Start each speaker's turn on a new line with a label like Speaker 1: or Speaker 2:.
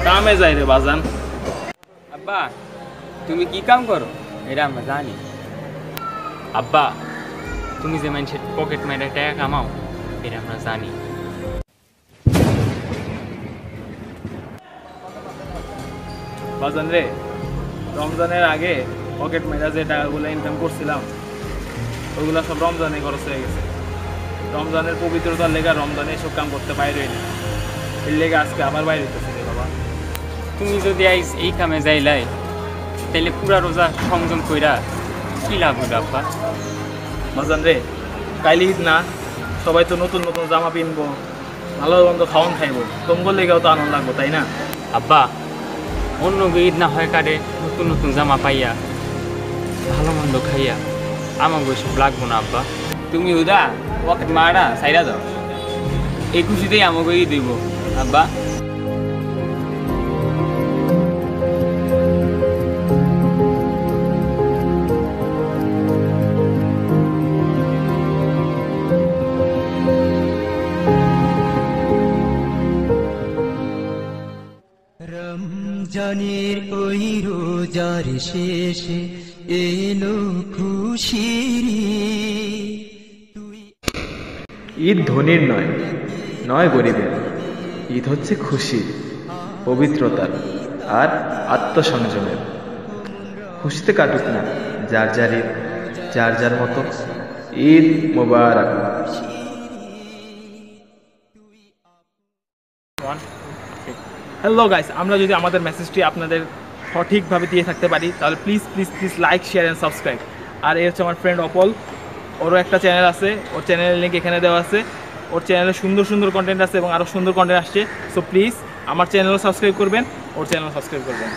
Speaker 1: কামে যাই রে বাজান।
Speaker 2: আব্বা তুমি কি কাম করো এটা আমরা জানি। আব্বা তুমি যে মানুষের পকেট মাইরে টাকা কামাও এটা আমরা জানি।
Speaker 1: বাজান রে, রমজানের আগে পকেট মেরা যে টাকাগুলো ইনকাম করছিলাম ওইগুলো সব রমজানে খরচ হয়ে গেছে। রমজানের পবিত্রতার লেগে রমজানে এসব কাম করতে বাইরে না, এর লেগে আজকে আবার বাইরে হইতেছে রে বাবা।
Speaker 2: তুমি যদি আইস এই কামে যাইলাই তাইলে পুরা রোজা সংযম কইরা কি লাভ হইল আব্বা?
Speaker 1: বাজান রে, কাইলে ঈদ না, সবাই তো নতুন নতুন জামা কিনবো, ভালো মন্দ খাওয়ান খাইবো, তোমার লেগেও তো আনন্দ লাগবো তাই না?
Speaker 2: আব্বা অন্য ঈদ না হয় কাটে নতুন নতুন জামা পাইয়া ভালো মন্দ খাইয়া আমাকে ওইসব লাগবো না আব্বা। তুমি উদা পকেট মারা সাইরা দাও, এই খুশিতেই আমাকে ঈদ দিব আব্বা।
Speaker 3: রমজানের ওই রোজার শেষে এলো খুশির
Speaker 4: ঈদ ধনীর নয়, নয় গরিবের। ঈদ হচ্ছে খুশির, পবিত্রতার আর আত্মসংযমের। খুশিতে কাটুক না যার যার ঈদ, যার যার মতো। ঈদ মোবারক।
Speaker 1: হ্যালো গাইস, আমরা যদি আমাদের মেসেজটি আপনাদের সঠিকভাবে দিয়ে থাকতে পারি তাহলে please please please like, share and subscribe. আর এই হচ্ছে আমার ফ্রেন্ড অপল, ওরও একটা চ্যানেল আছে, ওর চ্যানেলের লিঙ্ক এখানে দেওয়া আছে। ওর চ্যানেলে সুন্দর সুন্দর কন্টেন্ট আছে এবং আরও সুন্দর কন্টেন্ট আসছে। সো প্লিজ আমার চ্যানেলও সাবস্ক্রাইব করবেন, ওর চ্যানেলও সাবস্ক্রাইব করবেন।